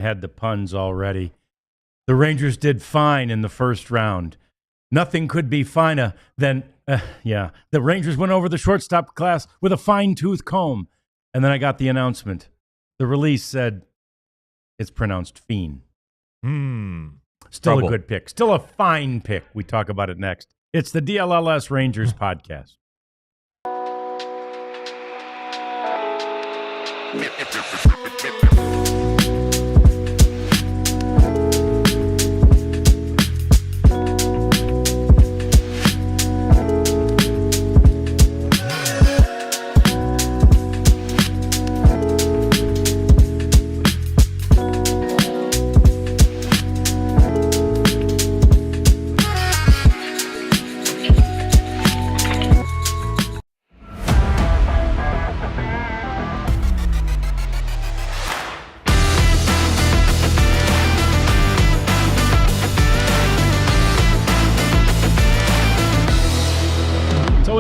had the puns already. The Rangers did fine in the first round. Nothing could be finer than, the Rangers went over the shortstop class with a fine-tooth comb. And then I got the announcement. The release said it's pronounced Fien. Still Trouble. a good pick. Still a fine pick. We talk about it next. It's the DLLS Rangers podcast.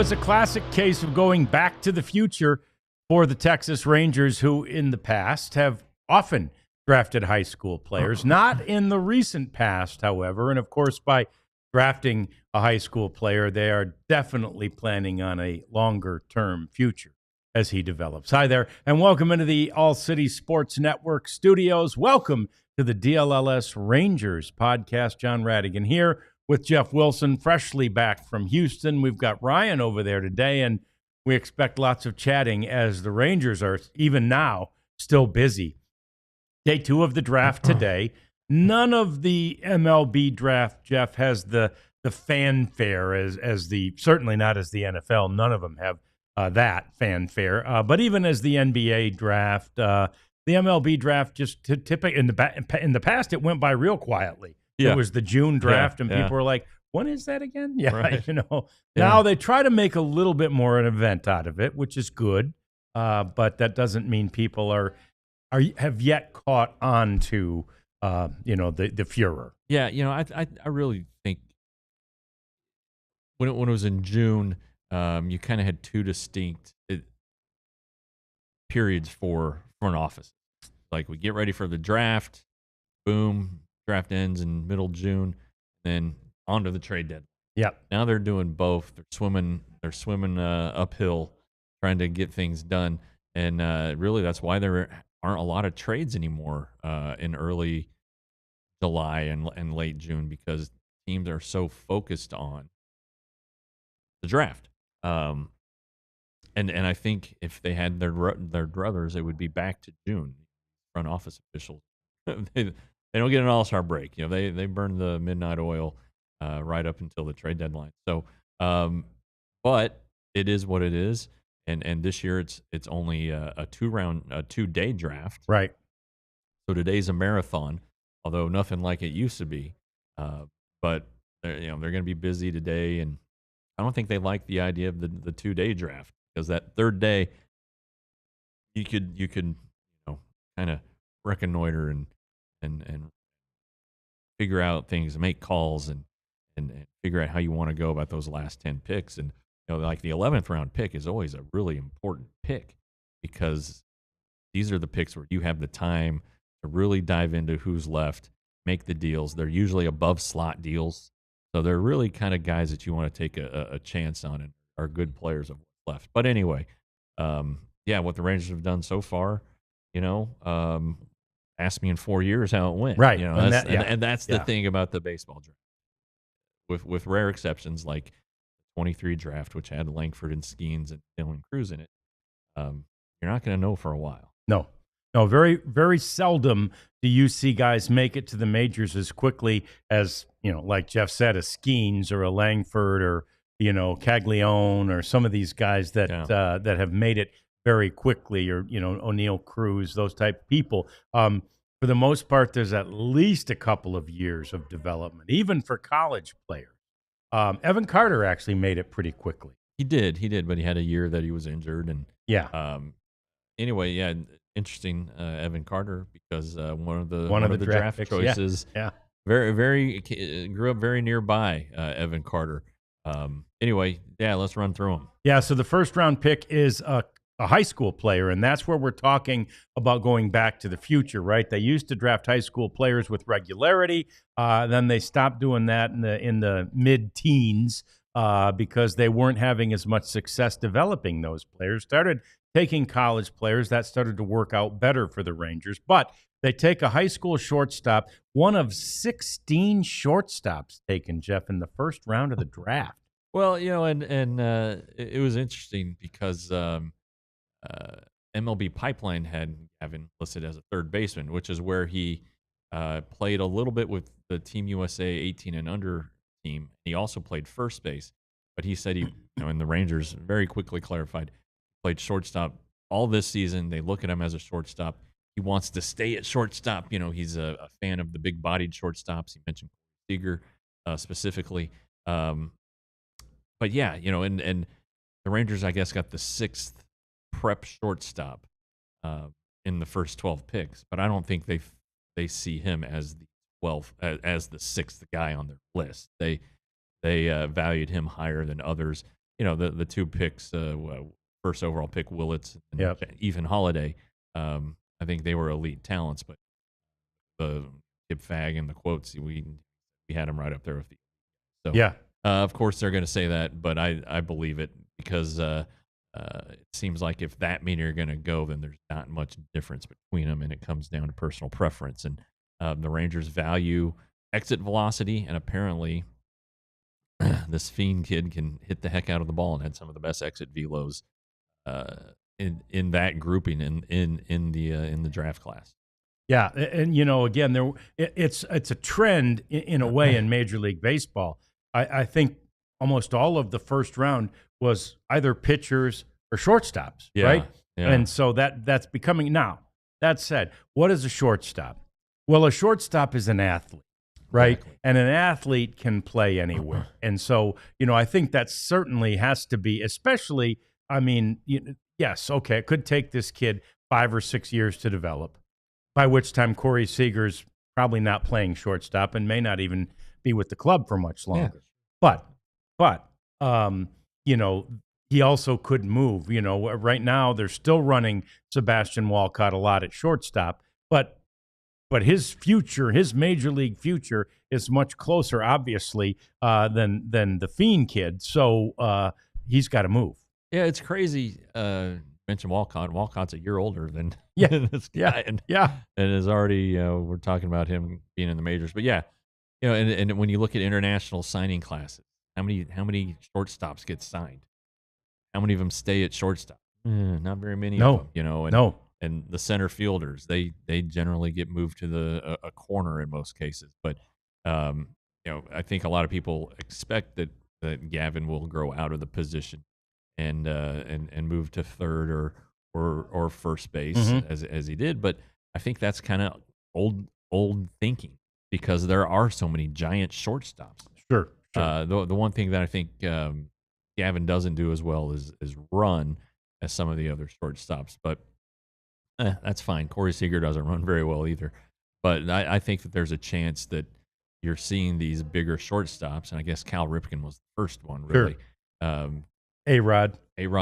It's a classic case of going back to the future for the Texas Rangers, who in the past have often drafted high school players. Not in the recent past, however. And of course, by drafting a high school player, they are definitely planning on a longer-term future as he develops. Hi there, and welcome into the All-City Sports Network studios. Welcome to the DLLS Rangers podcast. John Radigan here with Jeff Wilson, freshly back from Houston. We've got Ryan over there today, and we expect lots of chatting as the Rangers are, even now, still busy. Day 2 of the draft today. None of the MLB draft, Jeff, has the fanfare as the, certainly not as the NFL. None of them have that fanfare. But even as the NBA draft, the MLB draft just typically, in the past, it went by real quietly. Yeah. It was the June draft, and people were like, when is that again? Yeah, right. Now they try to make a little bit more an event out of it, which is good. But that doesn't mean people have yet caught on to, the furor. Yeah, I really think when it was in June, you kind of had two distinct periods for front office. Like, we get ready for the draft, boom. Draft ends in middle June, then on to the trade deadline. Yep. Now they're doing both. They're swimming uphill, trying to get things done. And really, that's why there aren't a lot of trades anymore in early July and late June, because teams are so focused on the draft. And I think if they had their druthers, it would be back to June. Front office officials. They don't get an all-star break. They burn the midnight oil right up until the trade deadline. So, but it is what it is. And this year it's only a 2-day draft. Right. So today's a marathon, although nothing like it used to be. But they're going to be busy today, and I don't think they like the idea of the 2-day draft, because that third day you could kind of reconnoiter and figure out things, make calls, and figure out how you want to go about those last 10 picks. And like the 11th round pick is always a really important pick, because these are the picks where you have the time to really dive into who's left, make the deals. They're usually above slot deals, so they're really kind of guys that you want to take a chance on and are good players of what's left. But anyway, what the Rangers have done so far, ask me in 4 years how it went. Right. And that's the thing about the baseball draft. With rare exceptions like the 23 draft, which had Langford and Skeens and Dylan Cruz in it, you're not going to know for a while. No, very, very seldom do you see guys make it to the majors as quickly as, like Jeff said, a Skeens or a Langford or, Caglione or some of these guys that have made it very quickly, or, O'Neill Cruz, those type of people. For the most part, there's at least a couple of years of development, even for college players. Evan Carter actually made it pretty quickly. He did, but he had a year that he was injured. And anyway, interesting, Evan Carter, because one of the draft picks, choices, very, very grew up very nearby, Evan Carter. Anyway, let's run through them. Yeah, so the first round pick is a a high school player, and that's where we're talking about going back to the future, right? They used to draft high school players with regularity. Then they stopped doing that in the mid-teens because they weren't having as much success developing those players. Started taking college players. That started to work out better for the Rangers. But they take a high school shortstop, one of 16 shortstops taken, Jeff, in the first round of the draft. Well, and it was interesting because MLB Pipeline had Gavin listed as a third baseman, which is where he played a little bit with the Team USA 18 and under team. He also played first base, but he said and the Rangers very quickly clarified, played shortstop all this season. They look at him as a shortstop. He wants to stay at shortstop. He's a fan of the big-bodied shortstops. He mentioned Seager specifically. But yeah, and the Rangers, I guess, got the 6th prep shortstop in the first 12 picks, but I don't think they see him as the 12th as the 6th guy on their list. They valued him higher than others. The 2 picks, first overall pick Willits and Ethan Holiday. I think they were elite talents, but the Kip Fag and the quotes we had him right up there with the. So yeah. Of course, they're going to say that, but I believe it because it seems like if that means you're going to go, then there's not much difference between them, and it comes down to personal preference. And the Rangers value exit velocity, and apparently this Fien kid can hit the heck out of the ball and had some of the best exit velos in that grouping in the draft class. Yeah, and again, it's a trend in a way in Major League Baseball. I think almost all of the first round was either pitchers or shortstops, right? Yeah. And so that's becoming now. That said, what is a shortstop? Well, a shortstop is an athlete, right? Exactly. And an athlete can play anywhere. And so, I think that certainly has to be, especially, yes, okay, it could take this kid 5 or 6 years to develop, by which time Corey Seager's probably not playing shortstop and may not even be with the club for much longer. Yeah. But he also could move. Right now they're still running Sebastian Walcott a lot at shortstop, but his future, his major league future, is much closer, obviously, than the Fien kid. So he's got to move. Yeah, it's crazy. Mention Walcott. Walcott's a year older than this guy, and is already. We're talking about him being in the majors, but yeah. And when you look at international signing classes, how many shortstops get signed? How many of them stay at shortstop? Not very many of them, And the center fielders, they generally get moved to a corner in most cases. But I think a lot of people expect that Gavin will grow out of the position and move to third or first base as he did. But I think that's kind of old thinking, because there are so many giant shortstops. Sure. The one thing that I think Gavin doesn't do as well is run as some of the other shortstops, but that's fine. Corey Seager doesn't run very well either. But I think that there's a chance that you're seeing these bigger shortstops, and I guess Cal Ripken was the first one, really. Sure. A-Rod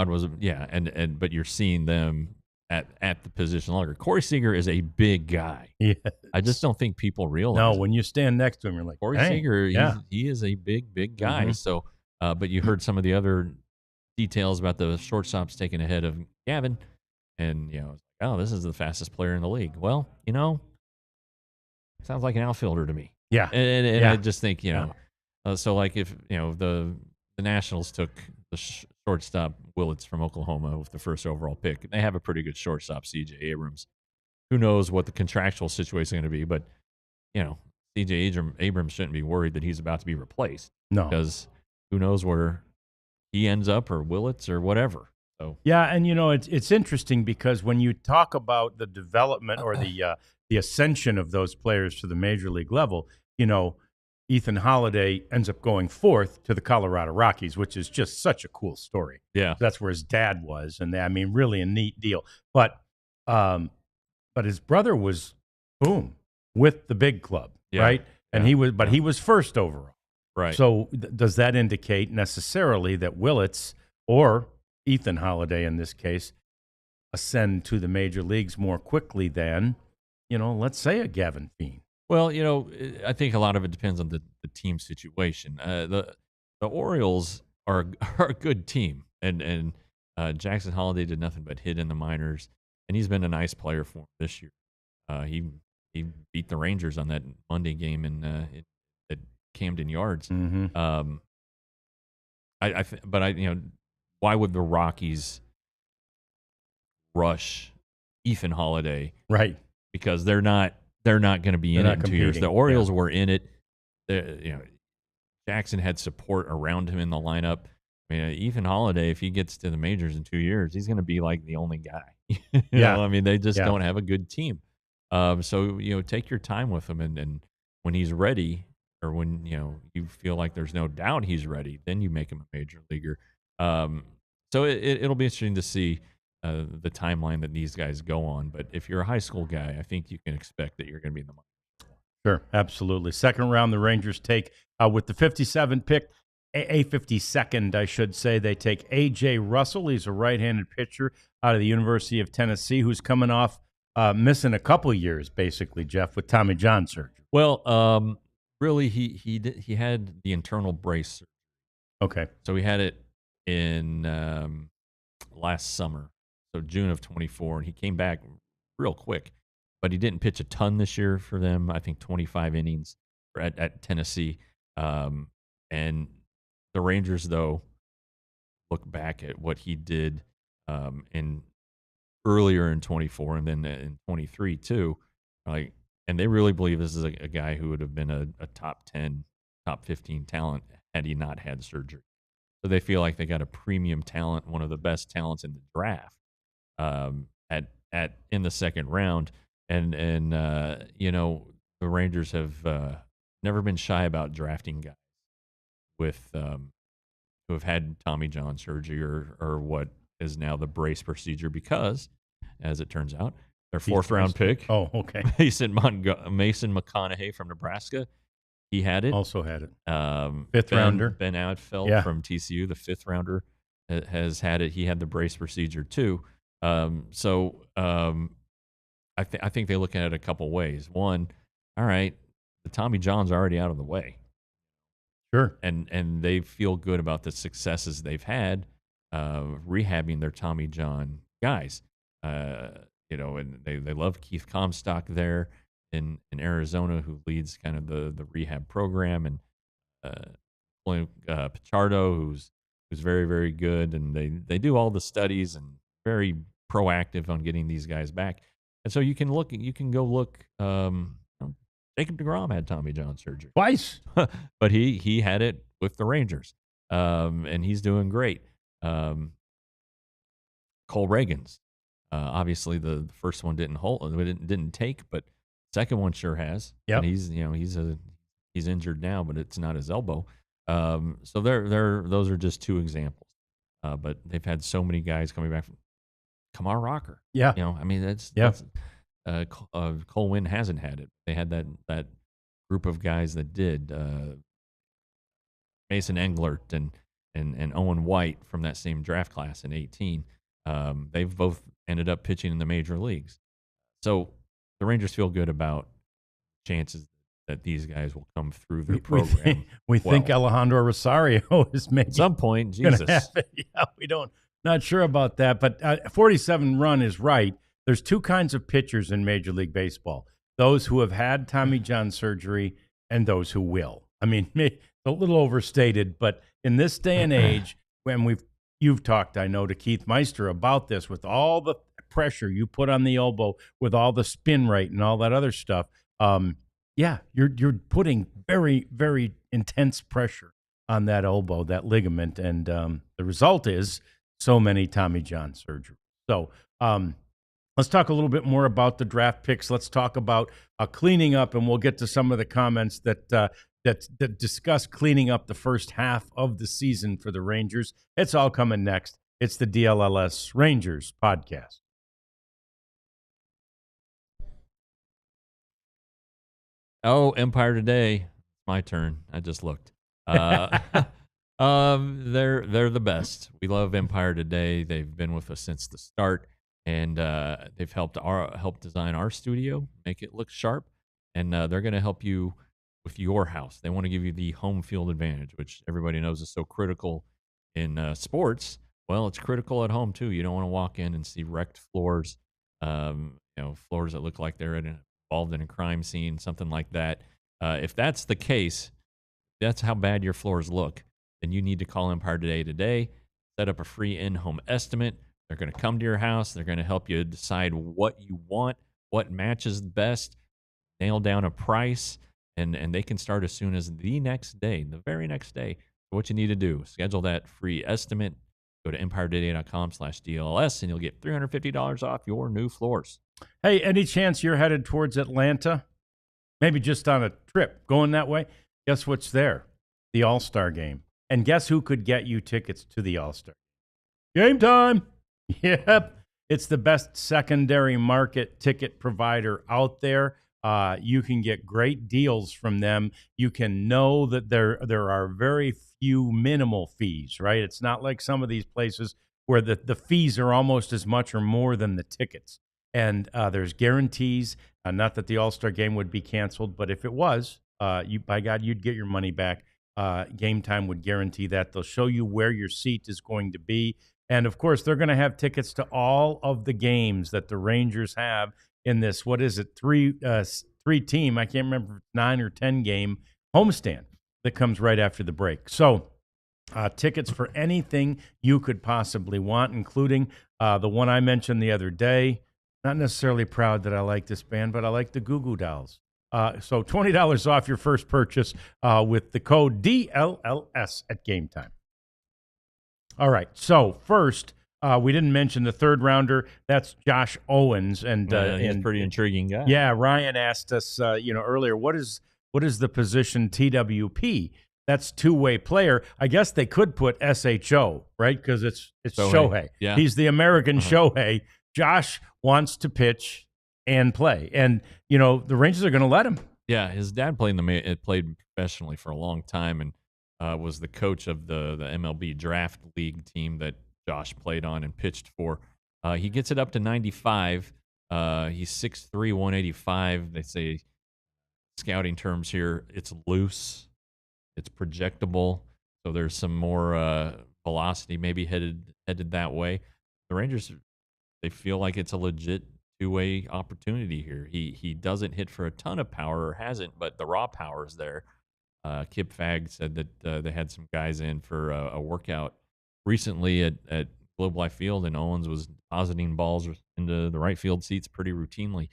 was, but you're seeing them at the position longer. Corey Seager is a big guy. Yes. I just don't think people realize. No, when you stand next to him, you're like, Corey Seager, he is a big guy. Mm-hmm. So, but you heard some of the other details about the shortstops taken ahead of Gavin, and this is the fastest player in the league. Well, sounds like an outfielder to me. Yeah, and I just think so like if the Nationals took the shortstop Willits from Oklahoma with the first overall pick, they have a pretty good shortstop, C.J. Abrams. Who knows what the contractual situation is going to be, but C.J. Abrams shouldn't be worried that he's about to be replaced. No, because who knows where he ends up, or Willits, or whatever. So yeah, and it's interesting because when you talk about the development or the ascension of those players to the major league level, Ethan Holiday ends up going 4th to the Colorado Rockies, which is just such a cool story. Yeah, that's where his dad was, and really a neat deal. But his brother was with the big club, right? And he was first overall, right? So does that indicate necessarily that Willits or Ethan Holiday in this case ascend to the major leagues more quickly than, let's say a Gavin Fien. Well, I think a lot of it depends on the team situation. The Orioles are are a good team, and Jackson Holiday did nothing but hit in the minors, and he's been a nice player for him this year. He beat the Rangers on that Monday game at Camden Yards. Mm-hmm. Why would the Rockies rush Ethan Holiday? Right, because they're not going to be in it in 2 years. The Orioles were in it. Jackson had support around him in the lineup. I mean, Ethan Holiday, if he gets to the majors in 2 years, he's going to be like the only guy. They just don't have a good team. So take your time with him, and when he's ready, or when you feel like there's no doubt he's ready, then you make him a major leaguer. So it'll be interesting to see the timeline that these guys go on. But if you're a high school guy, I think you can expect that you're going to be in the money. Sure, absolutely. Second round, the Rangers take with the 57th pick, a 52nd, I should say. They take A.J. Russell. He's a right-handed pitcher out of the University of Tennessee who's coming off missing a couple years, basically, Jeff, with Tommy John surgery. Well, really, he had the internal brace surgery. Okay, so he had it in last summer, so June of 24, and he came back real quick. But he didn't pitch a ton this year for them. I think 25 innings at Tennessee. And the Rangers, though, look back at what he did in earlier in 24 and then in 23 too. And they really believe this is a guy who would have been a top 10, top 15 talent had he not had surgery. So they feel like they got a premium talent, one of the best talents in the draft in the second round. And the Rangers have never been shy about drafting guys with who have had Tommy John surgery or what is now the brace procedure, because, as it turns out, their fourth round pick. Oh, okay. Mason McConaughey from Nebraska. He had it. Also had it. Fifth rounder. Ben Outfeld from TCU, the fifth rounder, has had it. He had the brace procedure too. I think they look at it a couple ways. One, all right, the Tommy John's already out of the way. Sure. And they feel good about the successes they've had rehabbing their Tommy John guys. And they love Keith Comstock there in Arizona, who leads kind of the rehab program, and Pichardo, who's very, very good, and they do all the studies and very proactive on getting these guys back. And so you can go look. Jacob deGrom had Tommy John surgery twice, but he had it with the Rangers, and he's doing great. Cole Reagans, obviously the first one didn't take, but second one sure has. Yeah, he's injured now, but it's not his elbow. So those are just two examples. But they've had so many guys coming back from Kamar Rocker. Yeah, that's Cole Winn hasn't had it. They had that group of guys that did. Mason Englert and Owen White from that same draft class in 18. They've both ended up pitching in the major leagues. So the Rangers feel good about chances that these guys will come through their program. We think Alejandro Rosario is maybe at some point. Jesus, yeah, not sure about that, but 47 run is right. There's two kinds of pitchers in Major League Baseball: those who have had Tommy John surgery and those who will. I mean, a little overstated, but in this day and age, when you've talked, I know, to Keith Meister about this, with all the pressure you put on the elbow, with all the spin rate and all that other stuff. You're putting very, very intense pressure on that elbow, that ligament, and the result is so many Tommy John surgeries. So let's talk a little bit more about the draft picks. Let's talk about cleaning up, and we'll get to some of the comments that discuss cleaning up the first half of the season for the Rangers. It's all coming next. It's the DLLS Rangers podcast. Oh, Empire Today. My turn. I just looked. They're the best. We love Empire Today. They've been with us since the start, and they've helped design our studio, make it look sharp, and they're going to help you with your house. They want to give you the home field advantage, which everybody knows is so critical in sports. Well, it's critical at home too. You don't want to walk in and see wrecked floors, floors that look like they're involved in a crime scene, something like that. If that's the case, that's how bad your floors look, then you need to call Empire today. Set up a free in-home estimate. They're going to come to your house. They're going to help you decide what you want, what matches best, nail down a price, and they can start as soon as the very next day. What you need to do, schedule that free estimate. Go to empiretoday.com/DLS, and you'll get $350 off your new floors. Hey, any chance you're headed towards Atlanta? Maybe just on a trip going that way? Guess what's there? The All-Star Game. And guess who could get you tickets to the All-Star Game time? Yep. It's the best secondary market ticket provider out there. You can get great deals from them. You can know that there are very few minimal fees, right? It's not like some of these places where the fees are almost as much or more than the tickets. And there's guarantees. Not that the All-Star Game would be canceled, but if it was, by God, you'd get your money back. Game Time would guarantee that. They'll show you where your seat is going to be. And, of course, they're going to have tickets to all of the games that the Rangers have in this, what is it, three-team, I can't remember, 9 or 10 game homestand that comes right after the break. So tickets for anything you could possibly want, including the one I mentioned the other day. Not necessarily proud that I like this band, but I like the Goo Goo Dolls. So $20 off your first purchase with the code DLLS at Game Time. All right. So first, we didn't mention the third rounder. That's Josh Owens, and he's a pretty intriguing guy. Yeah, Ryan asked us, earlier, what is the position TWP? That's two-way player. I guess they could put SHO, right? Because it's Shohei. Yeah. He's the American Shohei. Josh wants to pitch and play, and the Rangers are going to let him. Yeah, his dad played professionally for a long time, and was the coach of the MLB draft league team that Josh played on and pitched for. He gets it up to 95. He's 6'3", 185. They say, scouting terms here, it's loose, it's projectable, so there's some more velocity maybe headed that way. The Rangers, they feel like it's a legit two-way opportunity here. He doesn't hit for a ton of power, or hasn't, but the raw power is there. Kip Fagg said that they had some guys in for a workout recently at Globe Life Field, and Owens was depositing balls into the right field seats pretty routinely.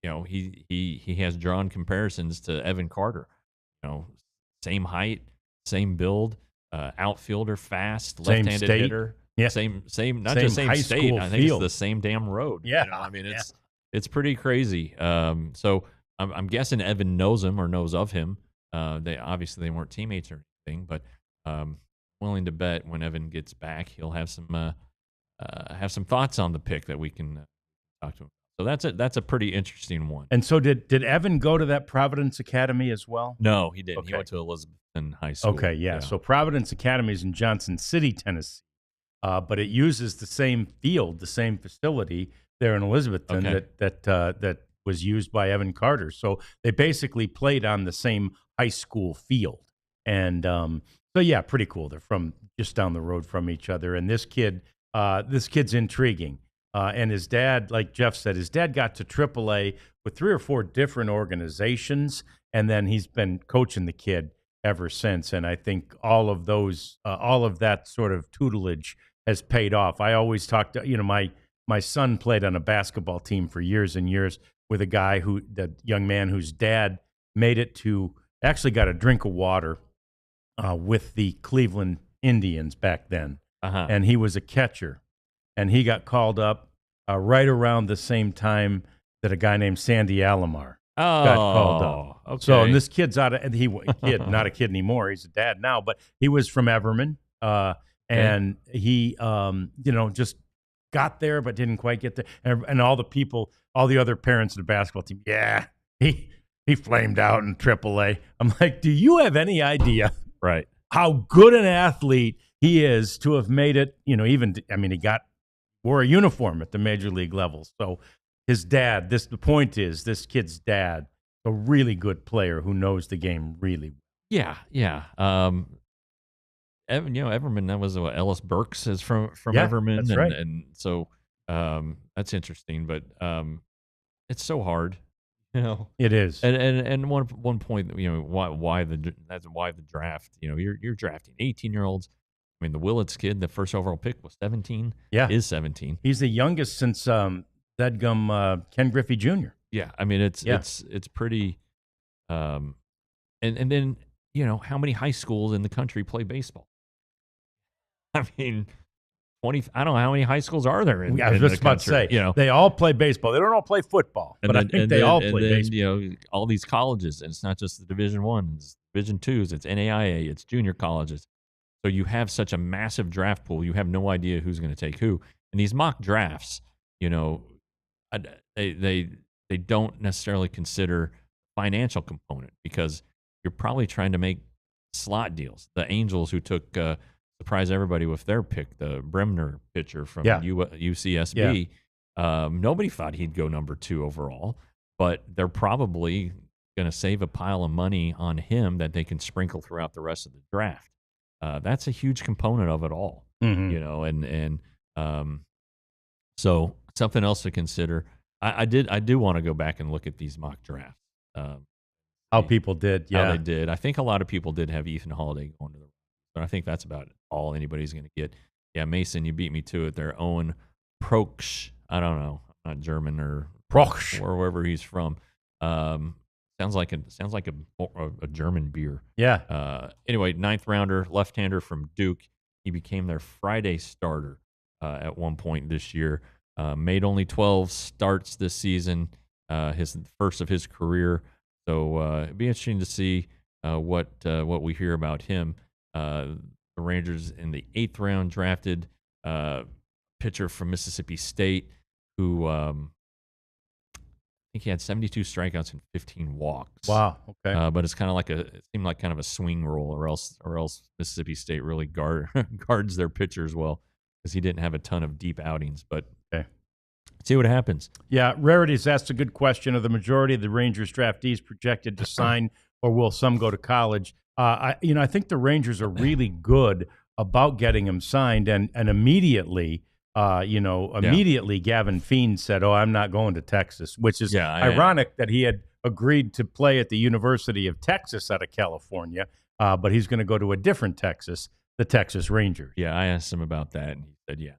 He has drawn comparisons to Evan Carter. Same height, same build, outfielder, fast, left-handed hitter. Yeah. Same, not just same state. I think field. It's the same damn road. Yeah. It's pretty crazy. So I'm guessing Evan knows him or knows of him. They weren't teammates or anything, but willing to bet when Evan gets back, he'll have some thoughts on the pick that we can talk to him. So that's a pretty interesting one. And so did Evan go to that Providence Academy as well? No, he didn't. Okay. He went to Elizabethton High School. Okay, yeah. So Providence Academy is in Johnson City, Tennessee, but it uses the same field, the same facility there in Elizabethton that was used by Evan Carter. So they basically played on the same high school field. And so, yeah, pretty cool. They're from just down the road from each other. And this kid's intriguing. And his dad, like Jeff said, his dad got to AAA with 3 or 4 different organizations, and then he's been coaching the kid ever since. And I think all of that sort of tutelage has paid off. I always talk to, my son played on a basketball team for years and years with the young man whose dad made it to, actually got a drink of water with the Cleveland Indians back then. And he was a catcher. And he got called up right around the same time that a guy named Sandy Alomar got called up. Okay. So, and this kid's not a kid anymore. He's a dad now, but he was from Everman. And he, just got there, but didn't quite get there. And all the other parents of the basketball team, yeah, he flamed out in AAA. I'm like, do you have any idea how good an athlete he is to have made it? He wore a uniform at the major league level. So his dad, the point is, this kid's dad, a really good player who knows the game really well. Yeah, yeah. Everman, that was what Ellis Burks is from Yeah, Everman, that's and right. so that's interesting. But it's so hard, you know. It is. And one point, why the draft. You're drafting 18-year-olds. I mean, the Willits kid, the first overall pick was 17. Yeah. Is 17. He's the youngest since Ken Griffey Jr. Yeah, I mean it's pretty. And then how many high schools in the country play baseball? I mean, 20. I don't know how many high schools are there in. I was in just the about to country, say they all play baseball. They don't all play football, but I think they all play baseball. All these colleges, and it's not just the Division Ones, Division Twos. It's NAIA. It's junior colleges. So you have such a massive draft pool. You have no idea who's going to take who. And these mock drafts, they don't necessarily consider financial component because you're probably trying to make slot deals. The Angels, who took surprise everybody with their pick, the Bremner pitcher from UCSB. Nobody thought he'd go number 2 overall, but they're probably going to save a pile of money on him that they can sprinkle throughout the rest of the draft. That's a huge component of it all, and so something else to consider. I do want to go back and look at these mock drafts. How people did, how they did. I think a lot of people did have Ethan Holiday going to the, but I think that's about all anybody's going to get. Yeah, Mason, you beat me to it there. Owen Proksch, I don't know, not German or Proksch or wherever he's from. Sounds like a German beer. Yeah. Anyway, 9th rounder, left-hander from Duke. He became their Friday starter at one point this year. Made only 12 starts this season, his first of his career. So it'd be interesting to see what we hear about him. The Rangers in the 8th round drafted a pitcher from Mississippi State who I think he had 72 strikeouts and 15 walks. Wow. Okay. But it's kind of it seemed like kind of a swing role, or else Mississippi State really guards their pitchers well because he didn't have a ton of deep outings. But okay. See what happens. Yeah, Rarity's asked a good question. Are the majority of the Rangers draftees projected to sign, or will some go to college? I think the Rangers are really good about getting him signed, and immediately, Gavin Fien said, "Oh, I'm not going to Texas," which is ironic that he had agreed to play at the University of Texas out of California, but he's going to go to a different Texas, the Texas Rangers. Yeah, I asked him about that, and he said, "Yeah,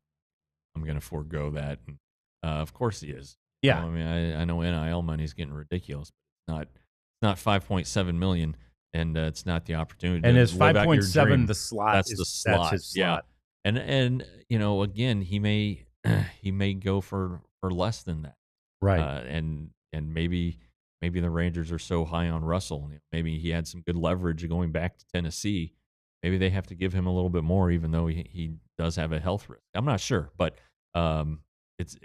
I'm going to forego that." And, of course he is. Yeah, I mean, I know NIL money is getting ridiculous, but it's not $5.7 million. And it's not the opportunity. And is 5.7 the slot? That's the slot. That's his slot. Yeah. And again, he may go for less than that. Right. And maybe the Rangers are so high on Russell. Maybe he had some good leverage going back to Tennessee. Maybe they have to give him a little bit more, even though he does have a health risk. I'm not sure, but it's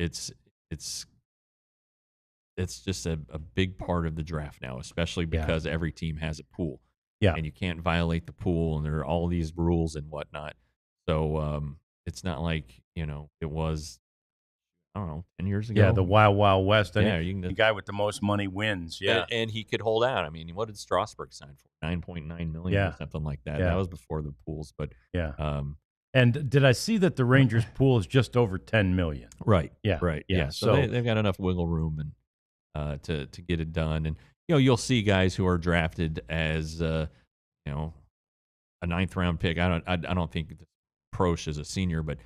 just a big part of the draft now, especially because every team has a pool. Yeah. And you can't violate the pool, and there are all these rules and whatnot. So it's not like, it was, I don't know, 10 years ago. Yeah, the Wild Wild West. The guy with the most money wins. Yeah. And he could hold out. I mean, what did Strasburg sign for? $9.9 million or something like that. Yeah. That was before the pools, but and did I see that the Rangers pool is just over $10 million? Right. Yeah. Right. Yeah. So they've got enough wiggle room and to get it done. And you'll see guys who are drafted as a 9th round pick. I don't think Prosch is a senior, but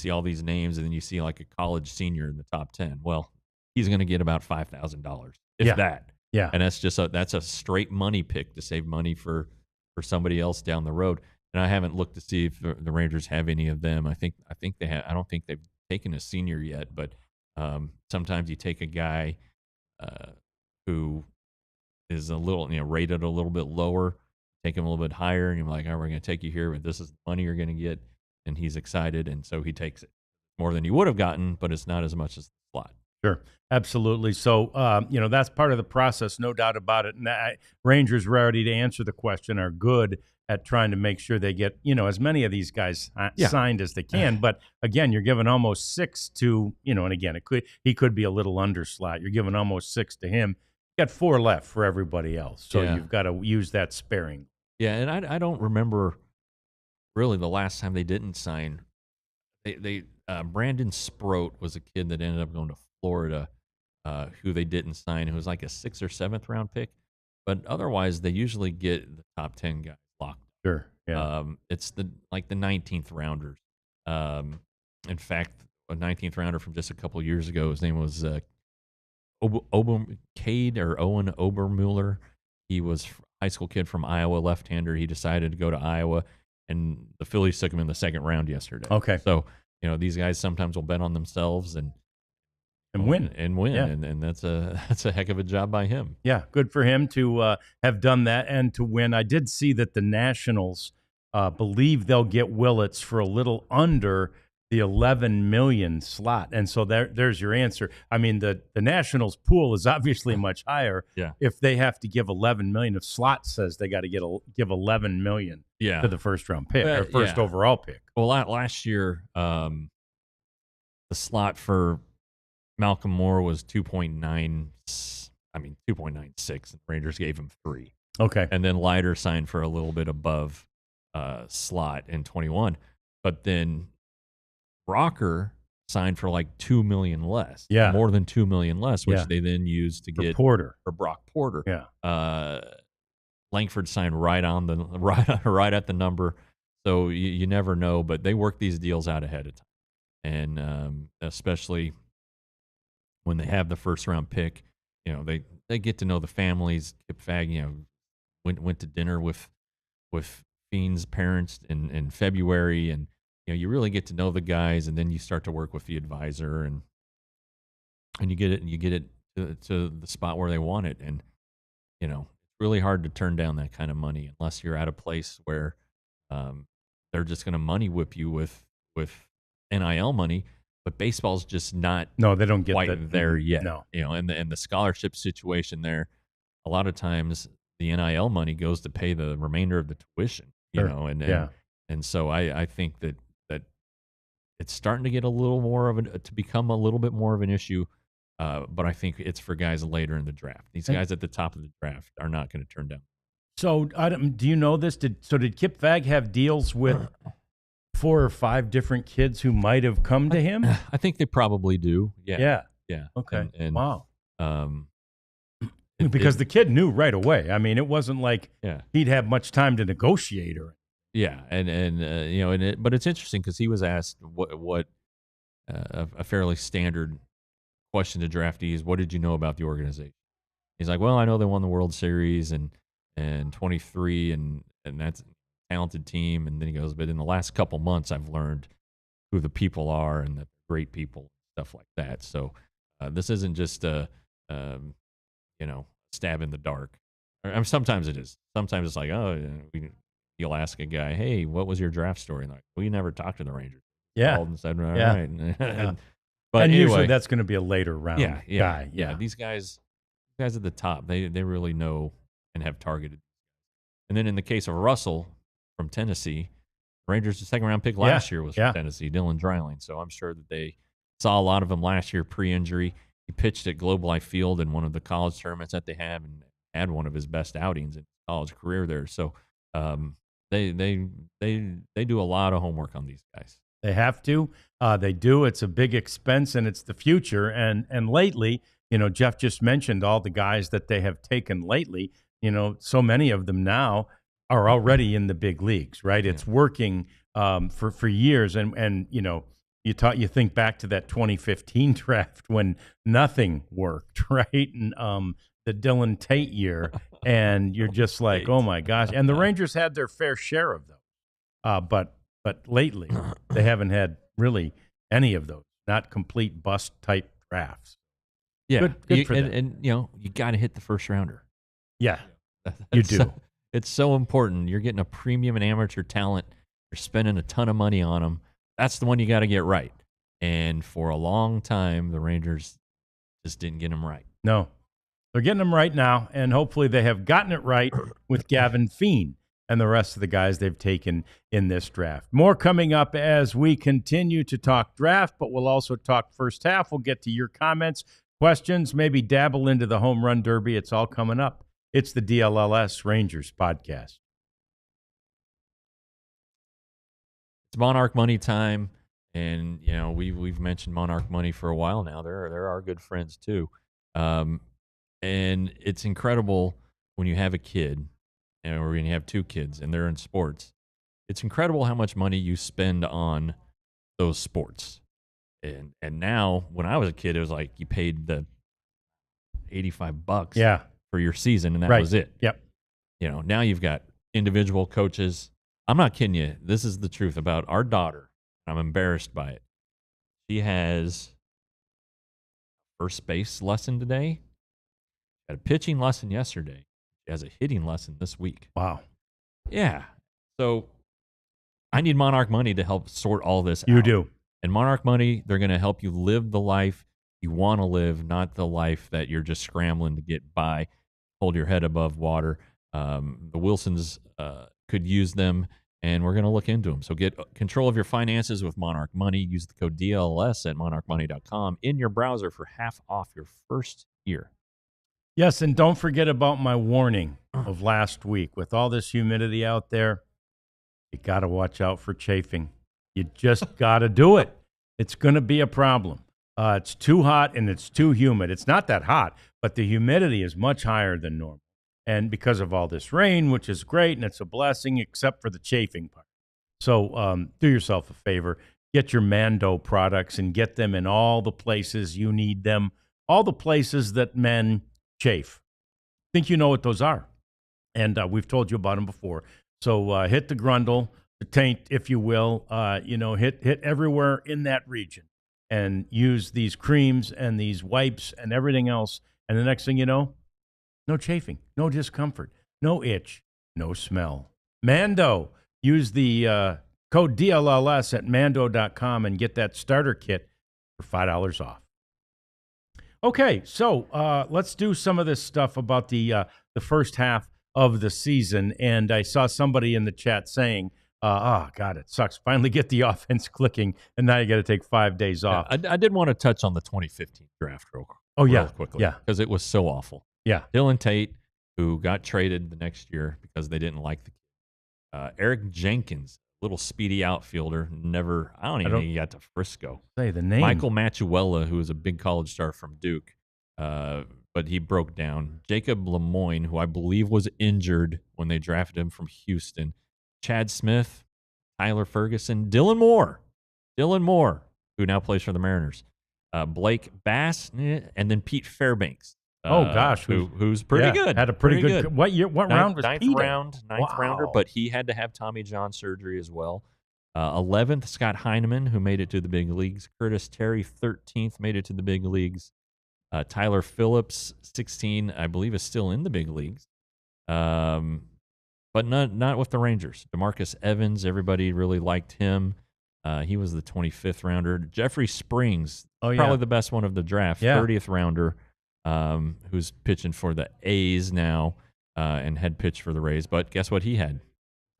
see all these names, and then you see like a college senior in the top 10. Well, he's going to get about $5,000, if that. Yeah. And that's a straight money pick to save money for somebody else down the road. And I haven't looked to see if the Rangers have any of them. I think they have. I don't think they've taken a senior yet, but sometimes you take a guy who is a little, rated a little bit lower, take him a little bit higher, and you're like, "Oh, we're going to take you here, but this is the money you're going to get," and he's excited, and so he takes it more than he would have gotten, but it's not as much as the slot. Sure, absolutely. So, that's part of the process, no doubt about it. And Rangers' Rarity, to answer the question, are good at trying to make sure they get, as many of these guys Yeah. signed as they can. But again, you're giving almost 6 to, and again, he could be a little underslot. You're giving almost 6 to him. You got 4 left for everybody else. So Yeah. you've got to use that sparing. Yeah, and I don't remember really the last time they didn't sign. Brandon Sproat was a kid that ended up going to Florida, who they didn't sign, who was like a 6th or 7th round pick. But otherwise, they usually get the top 10 guys locked. Sure. Yeah. It's the 19th rounders. In fact, a 19th rounder from just a couple years ago, his name was Owen Obermuller. He was a high school kid from Iowa, left-hander. He decided to go to Iowa, and the Phillies took him in the 2nd round yesterday. Okay. So, these guys sometimes will bet on themselves and win. Yeah. And that's a heck of a job by him. Yeah, good for him to have done that and to win. I did see that the Nationals believe they'll get Willits for a little under the 11 million slot, and so there's your answer. I mean, the Nationals pool is obviously much higher. Yeah. If they have to give 11 million, if slot says they got to give 11 million to the first round pick or first overall pick. Well, last year, the slot for Malcolm Moore was 2.96. The Rangers gave him 3. Okay. And then Leiter signed for a little bit above slot in 21. But then Rocker signed for like $2 million less. Yeah. More than $2 million less, which they then used to get Porter. For Brock Porter. Yeah. Langford signed right at the number. So you never know, but they work these deals out ahead of time. And especially when they have the first round pick, they get to know the families. Kip Fag, went to dinner with Fien's parents in February, and you really get to know the guys, and then you start to work with the advisor, and you get it to the spot where they want it, and it's really hard to turn down that kind of money unless you're at a place where they're just going to money whip you with NIL money. But baseball's just not. No, they don't get quite there yet. No, and the scholarship situation there, a lot of times the NIL money goes to pay the remainder of the tuition. And so I think that it's starting to get a little more to become a little bit more of an issue. But I think it's for guys later in the draft. These guys at the top of the draft are not going to turn down. So do you know this? Did Kip Fag have deals with 4 or 5 different kids who might have come to him? I think they probably do. Yeah. Okay. And wow. Because the kid knew right away. I mean, it wasn't like he'd have much time to negotiate or. Yeah, but it's interesting because he was asked what a fairly standard question to draftees: what did you know about the organization? He's like, well, I know they won the World Series and 23, and that's a talented team. And then he goes, but in the last couple months, I've learned who the people are and that they're great people, stuff like that. So this isn't just a stab in the dark. Sometimes it is. Sometimes it's like, you'll ask a guy, hey, what was your draft story? And like, we never talked to the Rangers. Yeah. Called and said, all right. But anyway, usually that's going to be a later round guy. Yeah. These guys at the top, they really know and have targeted. And then in the case of Russell from Tennessee, Rangers' second round pick last year was from Tennessee, Dylan Dreiling. So I'm sure that they saw a lot of him last year pre-injury. He pitched at Globe Life Field in one of the college tournaments that they have and had one of his best outings in his college career there. So they do a lot of homework on these guys. They have to. They do. It's a big expense, and it's the future. And lately, Jeff just mentioned all the guys that they have taken lately. So many of them now are already in the big leagues, right? It's working for years. And you think back to that 2015 draft when nothing worked, right? And the Dylan Tate year, and you're just like, oh my gosh. And the Rangers had their fair share of those, but lately they haven't had really any of those, not complete bust type drafts. Yeah, good for them. And you got to hit the first rounder. Yeah, you do. It's so important. You're getting a premium and amateur talent. You're spending a ton of money on them. That's the one you got to get right. And for a long time, the Rangers just didn't get them right. No, they're getting them right now, and hopefully they have gotten it right with Gavin Fien and the rest of the guys they've taken in this draft. More coming up as we continue to talk draft, but we'll also talk first half. We'll get to your comments, questions, maybe dabble into the home run derby. It's all coming up. It's the DLLS Rangers podcast. It's Monarch Money time, and we've mentioned Monarch Money for a while now. They're our good friends too, and it's incredible when you have a kid, or when you have two kids, and they're in sports. It's incredible how much money you spend on those sports, and now when I was a kid, it was like you paid the $85 for your season, and that was it. Yep. Now you've got individual coaches. I'm not kidding you. This is the truth about our daughter. I'm embarrassed by it. She has first base lesson today. Had a pitching lesson yesterday. She has a hitting lesson this week. Wow. Yeah. So I need Monarch Money to help sort all this out. You do. And Monarch Money, they're going to help you live the life you want to live, not the life that you're just scrambling to get by, hold your head above water. The Wilsons could use them, and we're going to look into them. So get control of your finances with Monarch Money. Use the code DLS at monarchmoney.com in your browser for half off your first year. Yes, and don't forget about my warning of last week. With all this humidity out there, you got to watch out for chafing. You just got to do it. It's going to be a problem. It's too hot and it's too humid. It's not that hot, but the humidity is much higher than normal. And because of all this rain, which is great, and it's a blessing, except for the chafing part. So do yourself a favor. Get your Mando products and get them in all the places you need them, all the places that men chafe. Think you know what those are. And we've told you about them before. So hit the grundle, the taint, if you will. Hit everywhere in that region. And use these creams and these wipes and everything else. And the next thing you know, no chafing, no discomfort, no itch, no smell. Mando. Use the code DLLS at mando.com and get that starter kit for $5 off. Okay, so let's do some of this stuff about the first half of the season. And I saw somebody in the chat saying, God, it sucks. Finally get the offense clicking, and now you got to take 5 days off. I did want to touch on the 2015 draft real quickly. Yeah. Because it was so awful. Yeah. Dylan Tate, who got traded the next year because they didn't like the kid. Eric Jenkins, little speedy outfielder. I don't even think he got to Frisco. Say the name. Michael Machuela, who was a big college star from Duke, but he broke down. Jacob Lemoyne, who I believe was injured when they drafted him from Houston. Chad Smith, Tyler Ferguson, Dylan Moore, who now plays for the Mariners. Blake Bass, and then Pete Fairbanks. Who's pretty good. Had a pretty good. What year? What round was ninth Pete? Ninth rounder, but he had to have Tommy John surgery as well. 11th, Scott Heineman, who made it to the big leagues. Curtis Terry, 13th, made it to the big leagues. Tyler Phillips, 16, I believe, is still in the big leagues. But not with the Rangers. DeMarcus Evans, everybody really liked him. He was the 25th rounder. Jeffrey Springs, probably the best one of the draft, 30th rounder, who's pitching for the A's now and had pitched for the Rays. But guess what? He had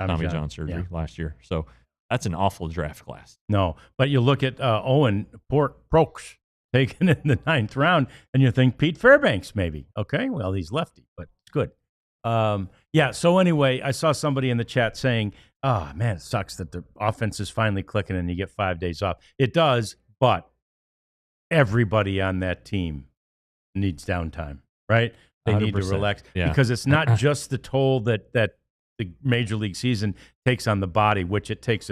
Tommy John surgery last year. So that's an awful draft class. No, but you look at Owen Proksch taken in the 9th round, and you think Pete Fairbanks maybe. Okay, well, he's lefty, but it's good. So anyway, I saw somebody in the chat saying, man, it sucks that the offense is finally clicking and you get 5 days off. It does, but everybody on that team needs downtime, right? They 100%. Need to relax because it's not just the toll that the major league season takes on the body, which it takes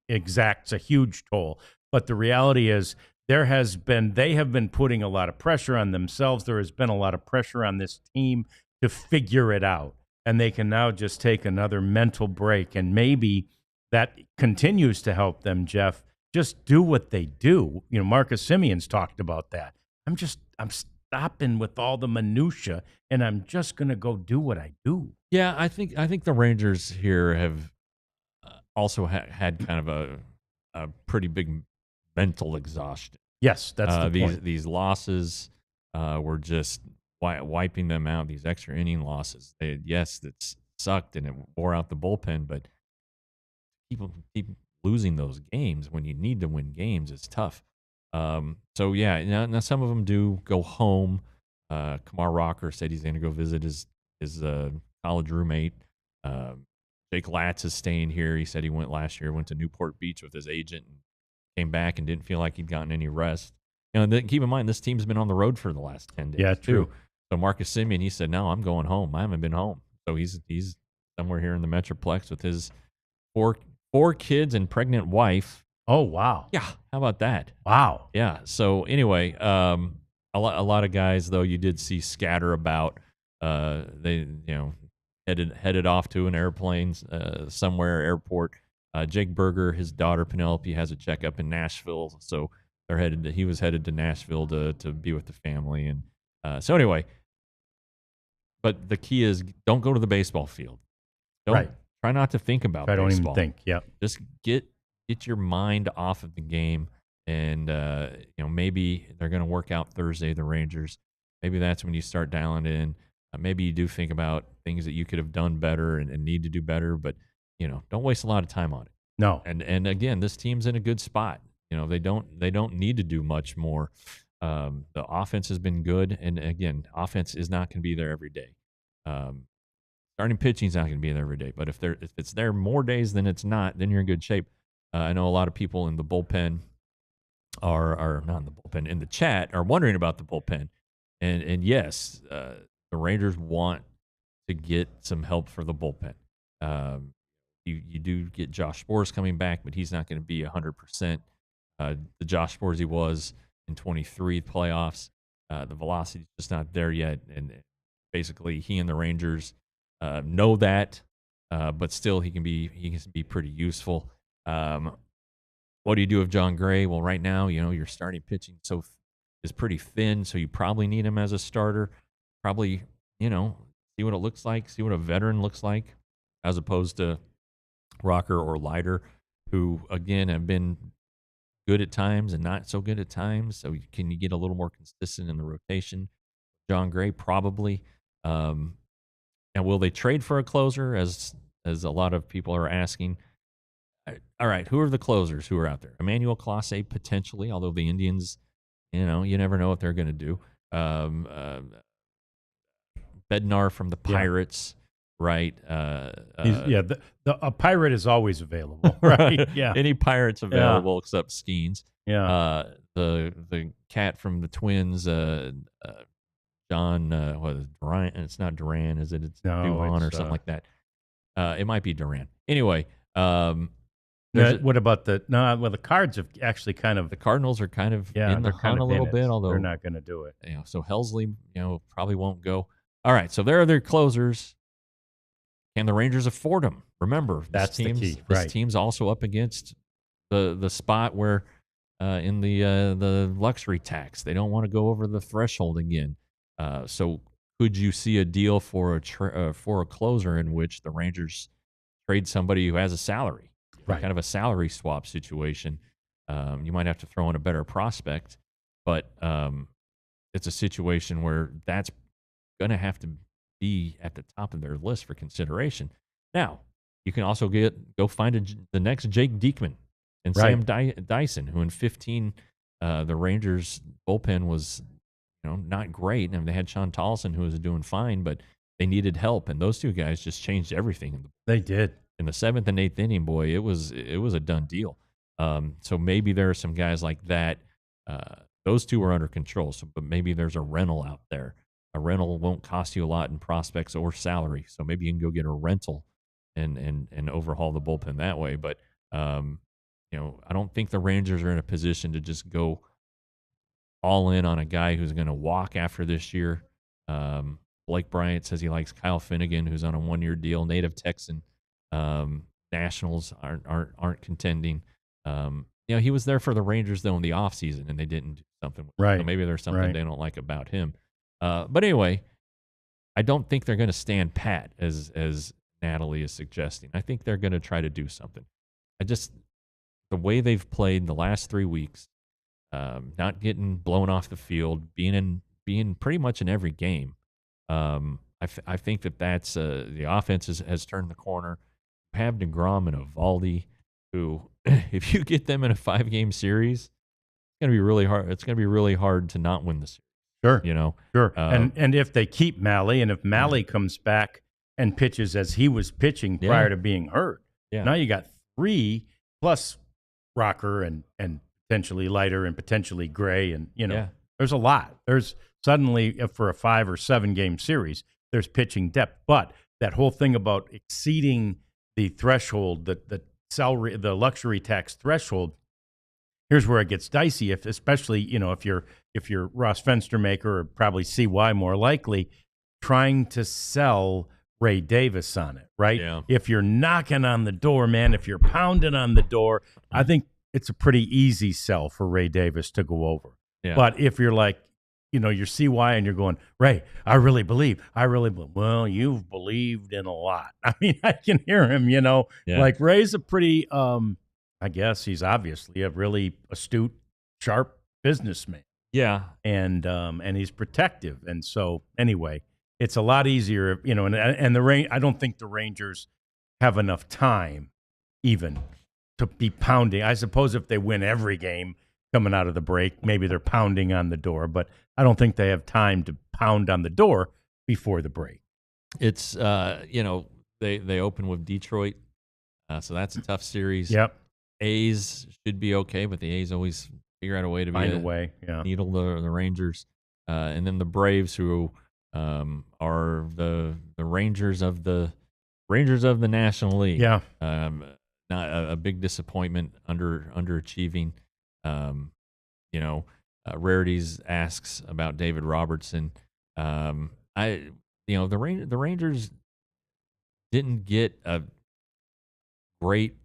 exacts a huge toll. But the reality is they have been putting a lot of pressure on themselves. There has been a lot of pressure on this team to figure it out. And they can now just take another mental break. And maybe that continues to help them, Jeff. Just do what they do. Marcus Simeon's talked about that. I'm stopping with all the minutia, and I'm just going to go do what I do. Yeah, I think the Rangers here have also had kind of a pretty big mental exhaustion. Yes, that's the point. These losses were just wiping them out. These extra inning losses. It's sucked and it wore out the bullpen. But people keep losing those games when you need to win games. It's tough. So yeah, now some of them do go home. Kamar Rocker said he's going to go visit his college roommate. Jake Latz is staying here. He said he went last year, went to Newport Beach with his agent, and came back and didn't feel like he'd gotten any rest. Keep in mind this team's been on the road for the last 10 days. Yeah, true. Too. So Marcus Simeon, he said, "No, I'm going home. I haven't been home." So he's somewhere here in the Metroplex with his four kids and pregnant wife. Oh, wow. Yeah, how about that? Wow. Yeah. So anyway, a lot of guys though you did see scatter about. They headed off to an airplane airport. Jake Berger, his daughter Penelope, has a checkup in Nashville, so he was headed to Nashville to be with the family, and so anyway. But the key is don't go to the baseball field. Don't try not to think about baseball. I don't even think. Yeah, just get your mind off of the game, and maybe they're going to work out Thursday, the Rangers. Maybe that's when you start dialing in. Maybe you do think about things that you could have done better and need to do better, but don't waste a lot of time on it. No. And again, this team's in a good spot. They don't need to do much more. The offense has been good, and again, offense is not going to be there every day. Starting pitching is not going to be there every day, but if it's there more days than it's not, then you're in good shape. I know a lot of people in the bullpen are not in the bullpen, in the chat are wondering about the bullpen, and yes, the Rangers want to get some help for the bullpen. You do get Josh Sborz coming back, but he's not going to be 100%. The Josh Sborz he was in 23 playoffs. The velocity is just not there yet, and basically he and the Rangers know that, but still he can be pretty useful. What do you do with John Gray? Well, right now, your starting pitching is pretty thin, so you probably need him as a starter. Probably, see what it looks like, see what a veteran looks like, as opposed to Rocker or Leiter, who again have been good at times and not so good at times. So can you get a little more consistent in the rotation? John Gray probably. And will they trade for a closer, as a lot of people are asking? All right, who are the closers who are out there? Emmanuel Clase potentially, although the Indians, you never know what they're going to do. Bednar from the Pirates, right? A Pirate is always available, right? Yeah, any Pirates available except Skeens. Yeah, the cat from the Twins, John, what is it, Duran? It's not Duran, is it? It's Duhan or something like that. It might be Duran. Anyway, what about the Cards have actually kind of, the Cardinals are kind of in the hunt a little bit, although they're not going to do it. So Helsley, probably won't go. All right, so there are their closers. Can the Rangers afford them? Remember, that's the key. This team's also up against the spot where in the luxury tax, they don't want to go over the threshold again. So could you see a deal for a closer in which the Rangers trade somebody who has a salary, kind of a salary swap situation? You might have to throw in a better prospect, but it's a situation where that's going to have to be at the top of their list for consideration. Now, you can also go find the next Jake Diekman and Sam Dyson, who in 15, the Rangers bullpen was not great. And they had Sean Tolleson, who was doing fine, but they needed help, and those two guys just changed everything. They did. In the 7th and 8th inning, boy, it was a done deal. So maybe there are some guys like that. Those two are under control. But maybe there's a rental out there. A rental won't cost you a lot in prospects or salary, so maybe you can go get a rental and overhaul the bullpen that way. But I don't think the Rangers are in a position to just go all in on a guy who's going to walk after this year. Blake Bryant says he likes Kyle Finnegan, who's on a 1-year deal, native Texan. Nationals aren't contending. He was there for the Rangers though in the offseason, and they didn't do something with him. So maybe there's something they don't like about him. But anyway, I don't think they're going to stand pat as Natalie is suggesting. I think they're going to try to do something. The way they've played the last 3 weeks, not getting blown off the field, being pretty much in every game. I I think that's the offense has turned the corner. You have DeGrom and Evaldi, who, if you get them in a 5-game series, it's gonna be really hard. It's gonna be really hard to not win the series. Sure, You know, sure. And if they keep Malley, and if Malley comes back and pitches as he was pitching prior to being hurt, now you got 3 plus Rocker and potentially Leiter and potentially Gray, and there's a lot. There's suddenly, for a 5 or 7 game series, there's pitching depth. But that whole thing about exceeding the threshold, the salary, the luxury tax threshold, here's where it gets dicey. Especially if you're Ross Fenstermaker, or probably CY more likely, trying to sell Ray Davis on it, right? Yeah. If you're knocking on the door, man, if you're pounding on the door, I think it's a pretty easy sell for Ray Davis to go over. Yeah. But if you're like, you're CY and you're going, Ray, I really believe. Well, you've believed in a lot. I mean, I can hear him, like Ray's a pretty, I guess he's obviously a really astute, sharp businessman. Yeah. And he's protective. And so anyway, it's a lot easier, and I don't think the Rangers have enough time even to be pounding. I suppose if they win every game coming out of the break, maybe they're pounding on the door, but I don't think they have time to pound on the door before the break. It's they open with Detroit, so that's a tough series. Yep. A's should be okay, but the A's always figure out a way to find a way. Yeah. Needle the Rangers, and then the Braves, who are the Rangers of the National League. Yeah. Not a big disappointment, underachieving. Rarities asks about David Robertson. The Rangers didn't get a great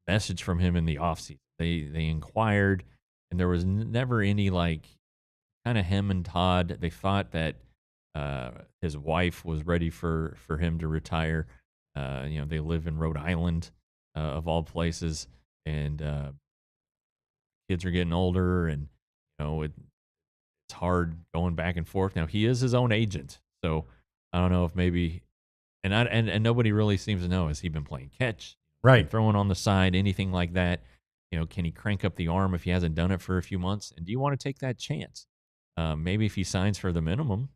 message from him in the offseason. They inquired, and there was never any kind of hem and Todd. They thought that his wife was ready for him to retire. They live in Rhode Island, of all places, and kids are getting older, and it's hard going back and forth. Now he is his own agent, so I don't know if maybe, and nobody really seems to know. Has he been playing catch, right, throwing on the side, anything like that? Can he crank up the arm if he hasn't done it for a few months? And do you want to take that chance? Maybe if he signs for the minimum,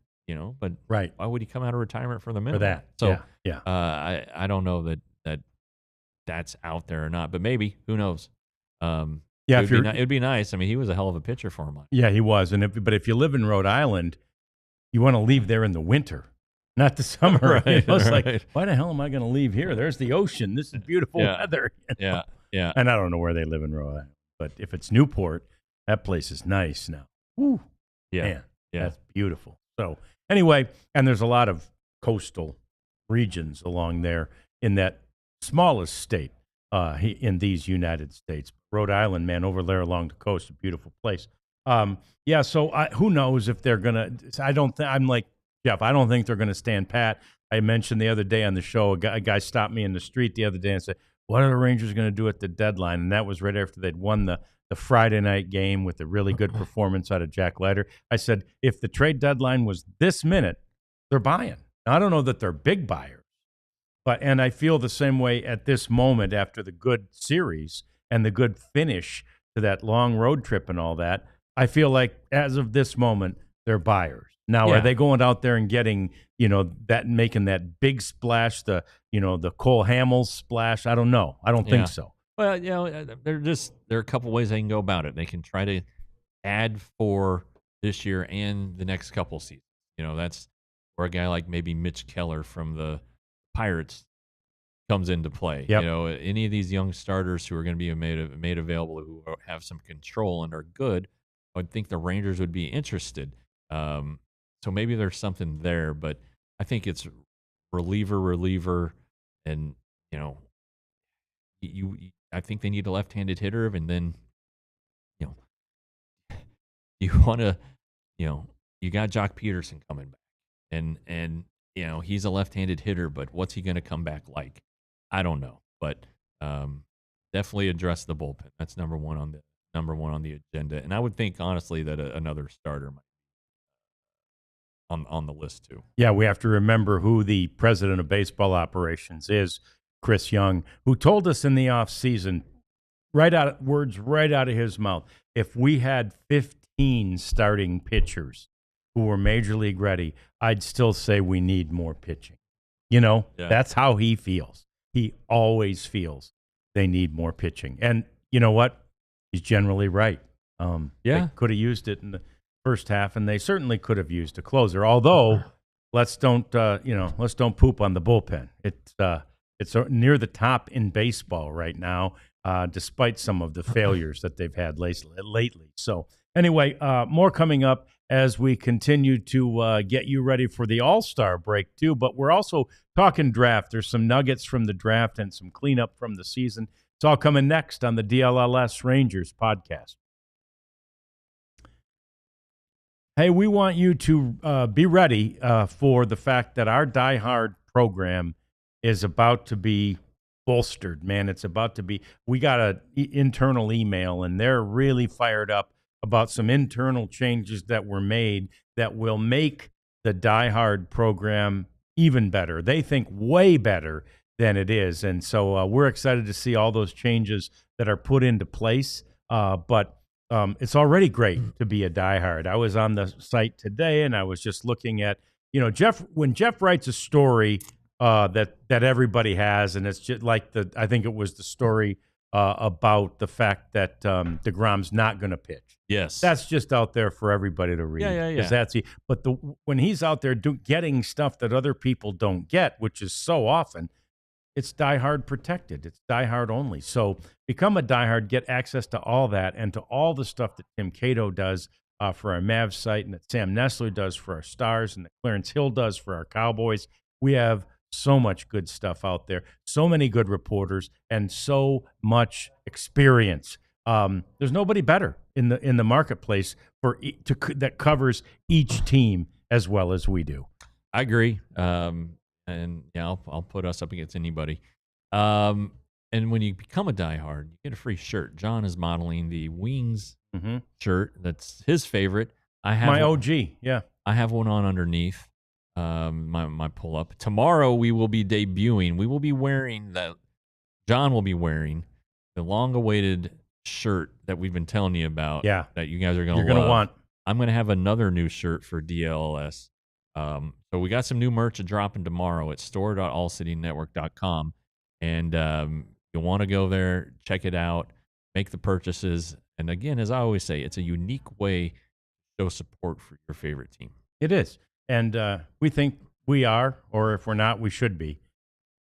but right, why would he come out of retirement for the minimum? For that, so yeah. I don't know that's out there or not, but maybe, who knows? Yeah, it'd be nice. I mean, he was a hell of a pitcher for him. Yeah, he was. But if you live in Rhode Island, you want to leave there in the winter, not the summer. Right, It's like, why the hell am I going to leave here? There's the ocean. This is beautiful weather. Yeah. And I don't know where they live in Rhode Island, but if it's Newport, that place is nice now. Woo. Yeah. Man, that's beautiful. So anyway, and there's a lot of coastal regions along there in that smallest state in these United States. Rhode Island, man, over there along the coast, a beautiful place. So who knows if they're going to – I'm like Jeff, I don't think they're going to stand pat. I mentioned the other day on the show, a guy stopped me in the street the other day and said, what are the Rangers going to do at the deadline? And that was right after they'd won the Friday night game with a really good performance out of Jack Leiter. I said, if the trade deadline was this minute, they're buying. Now, I don't know that they're big buyers, and I feel the same way at this moment after the good series and the good finish to that long road trip and all that. I feel like as of this moment, they're buyers. Now, are they going out there and getting, making that big splash, the Cole Hamels splash? I don't know. I don't think so. Well, there are a couple ways they can go about it. They can try to add for this year and the next couple seasons. That's where a guy like maybe Mitch Keller from the Pirates comes into play. Yep. Any of these young starters who are going to be made available, who have some control and are good, I would think the Rangers would be interested. So maybe there's something there, but I think it's reliever, and I think they need a left-handed hitter, and then you want to, you got Jock Peterson coming back, and he's a left-handed hitter, but what's he going to come back like? I don't know, but definitely address the bullpen. That's number one on the agenda, and I would think honestly that another starter might be on the list too. Yeah, we have to remember who the president of baseball operations is, Chris Young, who told us in the offseason, words right out of his mouth, if we had 15 starting pitchers who were major league ready, I'd still say we need more pitching. That's how he feels. He always feels they need more pitching. And you know what? He's generally right. They could have used it in the first half, and they certainly could have used a closer. Although, let's don't poop on the bullpen. It's near the top in baseball right now, despite some of the failures that they've had lately. So anyway, more coming up as we continue to get you ready for the All-Star break too. But we're also talking draft. There's some nuggets from the draft and some cleanup from the season. It's all coming next on the DLLS Rangers podcast. Hey, we want you to be ready for the fact that our Die Hard program is about to be bolstered, man. It's about to be. We got an internal email, and they're really fired up about some internal changes that were made that will make the Die Hard program even better. They think way better than it is. And so we're excited to see all those changes that are put into place. But it's already great to be a diehard. I was on the site today and I was just looking at, when Jeff writes a story that everybody has, and it's just like I think it was the story about the fact that DeGrom's not going to pitch. Yes. That's just out there for everybody to read. Yeah. But when he's out there getting stuff that other people don't get, which is so often, it's Die Hard protected. It's Die Hard only. So become a Die Hard, get access to all that and to all the stuff that Tim Cato does for our Mavs site and that Sam Nessler does for our Stars and that Clarence Hill does for our Cowboys. We have so much good stuff out there, so many good reporters, and so much experience. There's nobody better in the marketplace that covers each team as well as we do. I agree. And yeah, I'll put us up against anybody. And when you become a diehard, you get a free shirt. John is modeling the Wings shirt. That's his favorite. I have my OG. Yeah, I have one on underneath my pull up. Tomorrow we will be debuting. We will be wearing that. John will be wearing the long-awaited shirt that we've been telling you about. Yeah, that you guys are going to want. I'm going to have another new shirt for DLS. So we got some new merch dropping tomorrow at store.allcitynetwork.com. And you'll want to go there, check it out, make the purchases. And again, as I always say, it's a unique way to show support for your favorite team. It is. And we think we are, or if we're not, we should be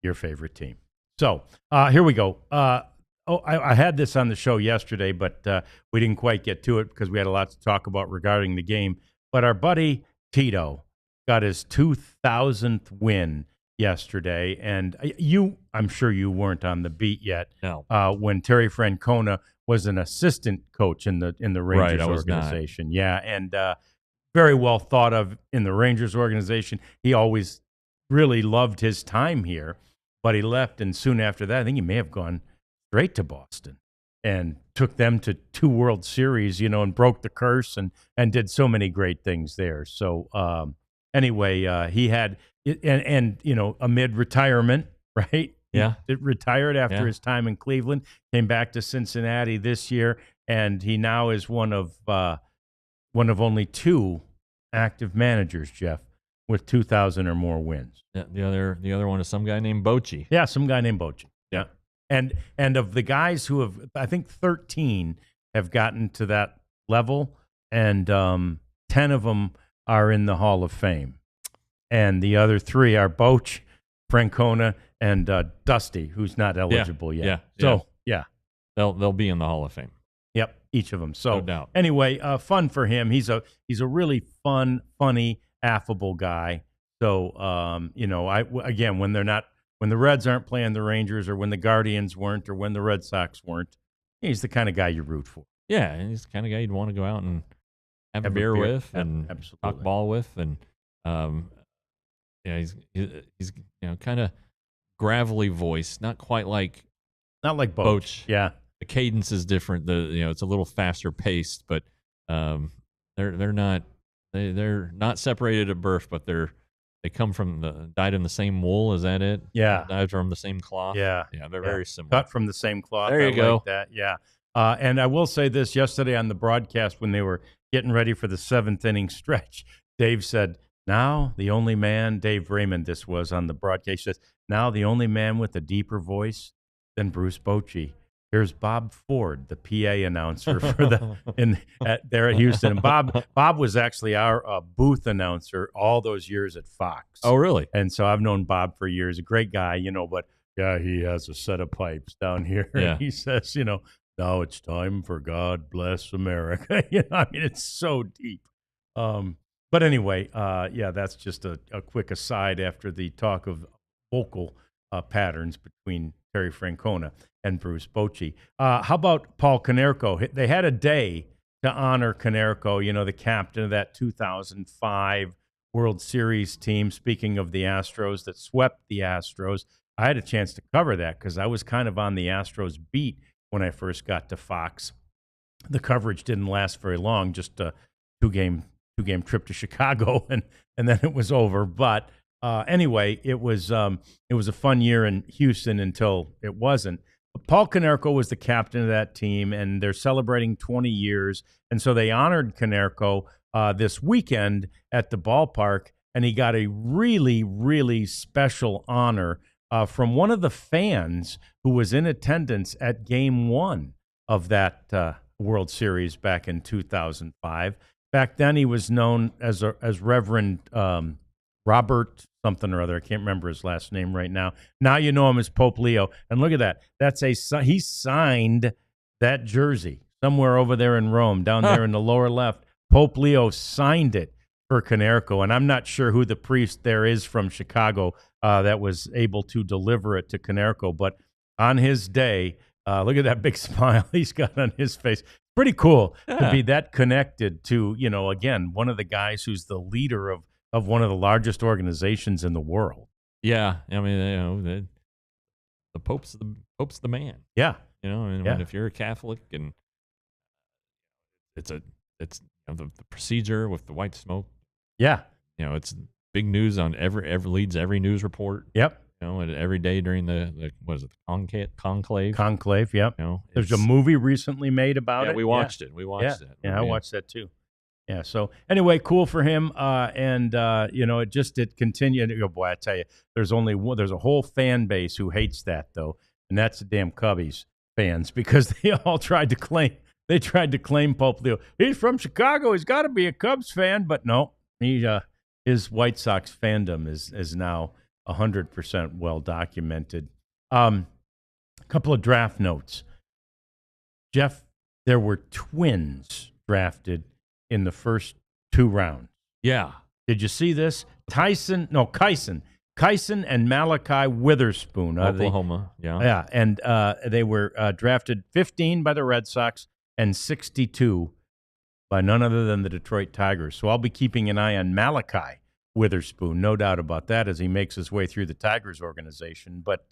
your favorite team. So here we go. I had this on the show yesterday, but we didn't quite get to it because we had a lot to talk about regarding the game. But our buddy Tito got his 2,000th win yesterday, and I'm sure you weren't on the beat yet. No. When Terry Francona was an assistant coach in the Rangers organization. Not. Yeah, and very well thought of in the Rangers organization. He always really loved his time here, but he left, and soon after that, I think he may have gone straight to Boston and took them to 2 World Series, and broke the curse and did so many great things there. So anyway, he had and amid retirement, right? Yeah, he retired after his time in Cleveland, came back to Cincinnati this year, and he now is one of only 2 active managers, Jeff, with 2,000 or more wins. Yeah, the other one is some guy named Bochy. Yeah, some guy named Bochy. Yeah. And of the guys who have, I think 13 have gotten to that level, and 10 of them are in the Hall of Fame. And the other 3 are Boch, Francona, and Dusty, who's not eligible yet. Yeah. So, yeah. They'll be in the Hall of Fame. Yep, each of them. So, no doubt. Anyway, fun for him. He's a really fun, funny, affable guy. So, when the Reds aren't playing the Rangers, or when the Guardians weren't, or when the Red Sox weren't, he's the kind of guy you root for. Yeah, and he's the kind of guy you'd want to go out and have a beer with and talk ball with. And he's kind of gravelly voice, not quite not like Boch. Yeah, the cadence is different. It's a little faster paced, but they're not They're not separated at birth, but they come from dyed in the same wool. Is that it? Yeah. Dyed from the same cloth. Yeah. Yeah, they're very similar. Cut from the same cloth. There you I go. like that. Yeah. And I will say this, yesterday on the broadcast when they were getting ready for the 7th inning stretch, Dave said, now the only man, Dave Raymond, this was on the broadcast, says, now the only man with a deeper voice than Bruce Bochy. Here's Bob Ford, the PA announcer for there at Houston. And Bob was actually our booth announcer all those years at Fox. Oh, really? And so I've known Bob for years. A great guy, but yeah, he has a set of pipes down here. Yeah. He says, now it's time for God Bless America. I mean, it's so deep. But anyway, that's just a quick aside after the talk of vocal patterns between Terry Francona and Bruce Bochy. How about Paul Konerko? They had a day to honor Konerko, the captain of that 2005 World Series team. Speaking of the Astros that swept the Astros, I had a chance to cover that because I was kind of on the Astros beat when I first got to Fox. The coverage didn't last very long, just a two-game trip to Chicago, and then it was over. But anyway, it was a fun year in Houston until it wasn't. But Paul Konerko was the captain of that team, and they're celebrating 20 years. And so they honored Konerko this weekend at the ballpark, and he got a really, really special honor from one of the fans who was in attendance at Game 1 of that World Series back in 2005. Back then, he was known as Reverend Robert something or other. I can't remember his last name right now. Now you know him as Pope Leo. And look at that. He signed that jersey somewhere over there in Rome, down there in the lower left. Pope Leo signed it for Konerko. And I'm not sure who the priest there is from Chicago that was able to deliver it to Konerko. But on his day, look at that big smile he's got on his face. Pretty cool to be that connected to, again, one of the guys who's the leader of one of the largest organizations in the world. Yeah, I mean, the Pope's the man. Yeah, if you're a Catholic and it's the procedure with the white smoke. Yeah, it's big news on leads every news report. Yep. And every day during the what is it, the conclave? Conclave, yep. There's a movie recently made about it. We watched it. We watched it. Yeah, I watched that too. Yeah, so anyway, cool for him. It continued. Boy, I tell you, there's a whole fan base who hates that though, and that's the damn Cubbies fans because they all tried to claim Pope Leo. He's from Chicago. He's got to be a Cubs fan, but no, his White Sox fandom is now 100% well documented. A couple of draft notes. Jeff, there were twins drafted in the first 2 rounds. Yeah. Did you see this? Kyson and Malachi Witherspoon. Oklahoma. Yeah. And they were drafted 15 by the Red Sox and 62 by none other than the Detroit Tigers. So I'll be keeping an eye on Malachi Witherspoon, no doubt about that, as he makes his way through the Tigers organization. But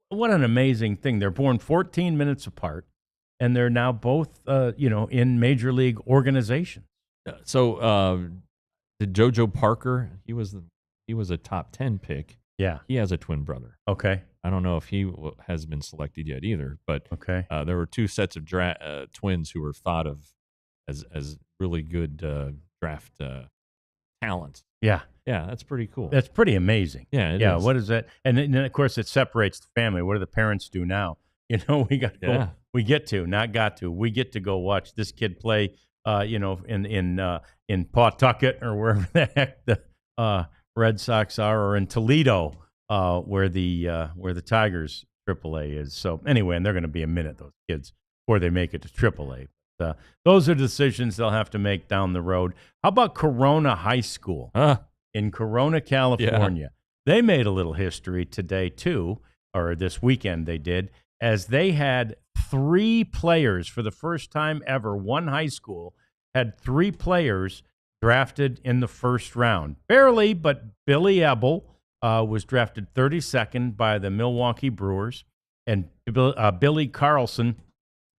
what an amazing thing. They're born 14 minutes apart, and they're now both, in major league organizations. So did JoJo Parker, he was a top 10 pick. Yeah. He has a twin brother. Okay. I don't know if he has been selected yet either, but okay. There were 2 sets of twins who were thought of as really good draft talent. Yeah. Yeah, that's pretty cool. That's pretty amazing. Yeah, it is. What is that? And then, of course, it separates the family. What do the parents do now? We got to go. We get to, not got to. We get to go watch this kid play, in Pawtucket or wherever the heck the Red Sox are, or in Toledo, where the Tigers AAA is. So anyway, and they're going to be a minute, those kids, before they make it to AAA. Those are decisions they'll have to make down the road. How about Corona High School in Corona, California? Yeah. They made a little history today, too, or this weekend they did, as they had 3 players for the first time ever. One high school had 3 players drafted in the first round. Barely, but Billy Ebel was drafted 32nd by the Milwaukee Brewers, and Billy Carlson.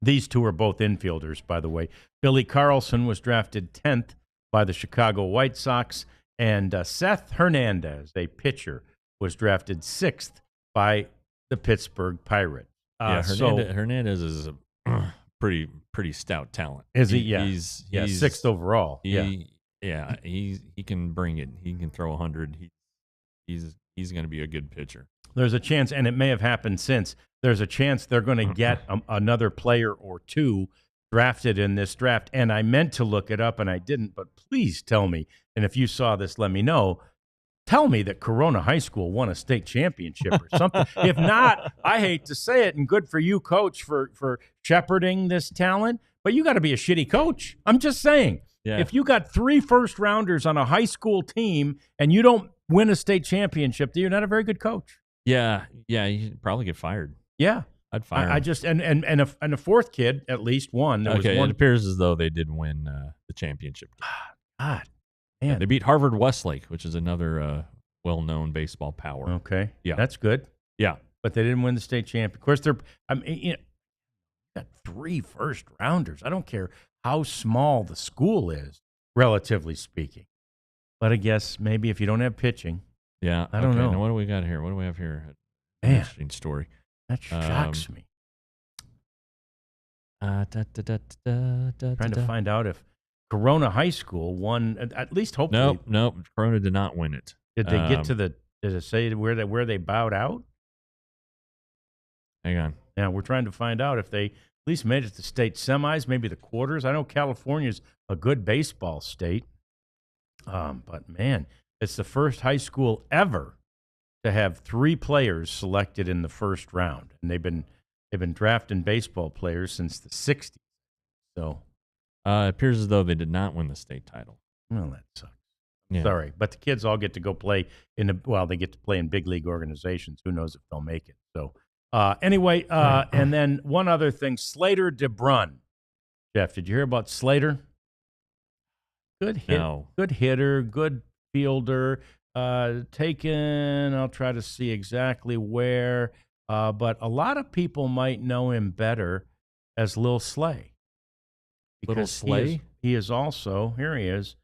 These 2 are both infielders, by the way. Billy Carlson was drafted 10th by the Chicago White Sox. And Seth Hernandez, a pitcher, was drafted 6th by the Pittsburgh Pirates. Hernandez is a pretty stout talent. Is he? Yeah. He's 6th overall. He can bring it. He can throw 100. He's going to be a good pitcher. There's a chance, and it may have happened since, there's a chance they're going to get another player or two drafted in this draft. And I meant to look it up, and I didn't, but please tell me, and if you saw this, let me know. Tell me that Corona High School won a state championship or something. If not, I hate to say it, and good for you, Coach, for shepherding this talent, but you got to be a shitty coach. I'm just saying. Yeah. If you got 3 first-rounders on a high school team and you don't win a state championship, then you're not a very good coach. Yeah, you'd probably get fired. Yeah. I'd fire him. I just and a fourth kid, at least one. Okay, it appears as though they did win the championship. God, man. Yeah, they beat Harvard Westlake, which is another well-known baseball power. Okay, yeah, that's good. Yeah, but they didn't win the state championship. Of course, got 3 first-rounders. I don't care how small the school is, relatively speaking. But I guess maybe if you don't have pitching, yeah, I don't know. Now what do we got here? What do we have here? Interesting story. That shocks me. Trying to find out if Corona High School won, at least hopefully. Nope. Corona did not win it. Did they get to did it say where they bowed out? Hang on. Now, we're trying to find out if they at least made it to state semis, maybe the quarters. I know California's a good baseball state. But, man, it's the first high school ever to have 3 players selected in the first round, and they've been drafting baseball players since the 60s. So it appears as though they did not win the state title. Well, that sucks. Yeah. Sorry, but the kids all get to go play they get to play in big league organizations. Who knows if they'll make it? So anyway, and then one other thing, Slater DeBrun. Jeff, did you hear about Slater? Good hit, no. Good hitter, good fielder. Taken, I'll try to see exactly where, but a lot of people might know him better as Lil Slay. Little Slay? He is also, here he is,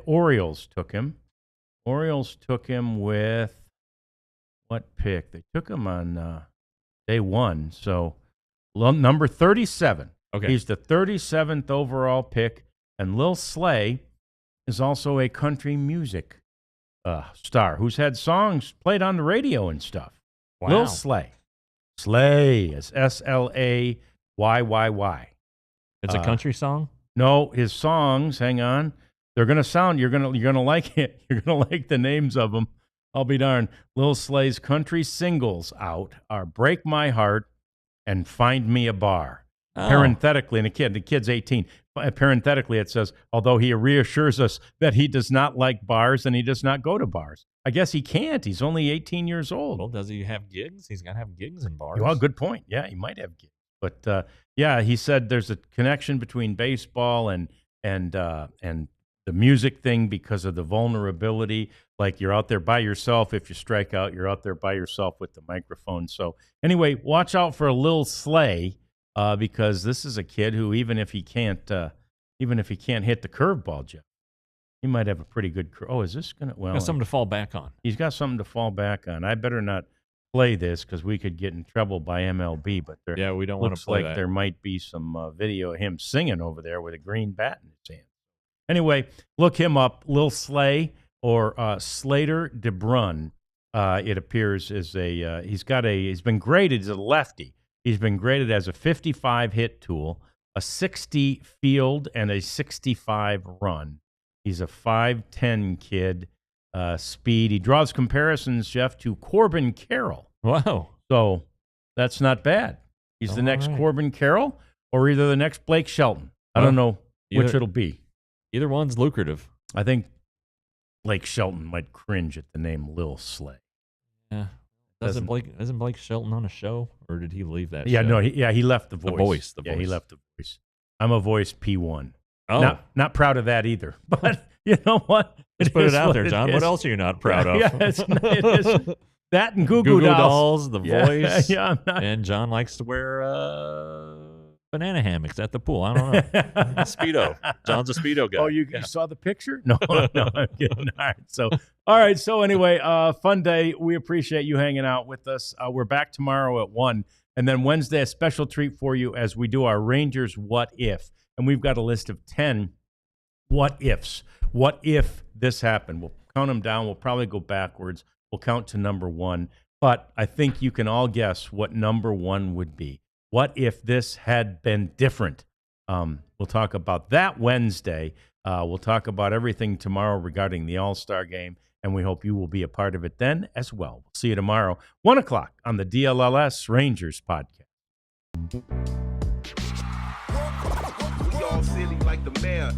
Orioles took him. Orioles took him with what pick? They took him on day 1, so number 37. Okay. He's the 37th overall pick, and Lil Slay is also a country music star who's had songs played on the radio and stuff. Wow. Lil Slay. Slay is Slayy. It's a country song? No, his songs, hang on. They're going to sound, you're going to like it. You're going to like the names of them. I'll be darned. Lil Slay's country singles out are Break My Heart and Find Me a Bar. Oh. Parenthetically, and the kid's 18. Parenthetically, it says, although he reassures us that he does not like bars and he does not go to bars. I guess he can't. He's only 18 years old. Well, does he have gigs? He's got to have gigs in bars. Well, good point. Yeah, he might have gigs. But, yeah, he said there's a connection between baseball and the music thing because of the vulnerability. Like you're out there by yourself. If you strike out, you're out there by yourself with the microphone. So anyway, watch out for a Lil Slay. Because this is a kid who, even if he can't hit the curveball, Jeff, he might have a pretty good. Is this gonna? Well, got something to fall back on. He's got something to fall back on. I better not play this because we could get in trouble by MLB. But we don't want to play that. There might be some video of him singing over there with a green bat in his hand. Anyway, look him up, Lil Slay or Slater DeBrun. It appears is he's been graded as a lefty. He's been graded as a 55 hit tool, a 60 field, and a 65 run. He's a 5'10 kid, speed. He draws comparisons, Jeff, to Corbin Carroll. Wow. So that's not bad. He's the next Corbin Carroll or either the next Blake Shelton. I don't know which it'll be. Either one's lucrative. I think Blake Shelton might cringe at the name Lil Slay. Yeah. Isn't Blake Shelton on a show, or did he leave that? Yeah, show? No, he left the Voice. The Voice. Voice. He left the Voice. I'm a Voice P1. Oh, not proud of that either. But you know what? Let's put it out there, John. What else are you not proud of? Yeah, it is that and Goo Goo Dolls, The Voice. Yeah, And John likes to wear banana hammocks at the pool. I don't know. Speedo. John's a Speedo guy. Oh, you saw the picture? No, no, I'm kidding. All right. So anyway, fun day. We appreciate you hanging out with us. We're back tomorrow at 1. And then Wednesday, a special treat for you as we do our Rangers What If. And we've got a list of 10 what ifs. What if this happened? We'll count them down. We'll probably go backwards. We'll count to number 1. But I think you can all guess what number 1 would be. What if this had been different? We'll talk about that Wednesday. We'll talk about everything tomorrow regarding the All-Star game, and we hope you will be a part of it then as well. We'll see you tomorrow, 1 o'clock on the DLLS Rangers podcast. We all silly like the mayor.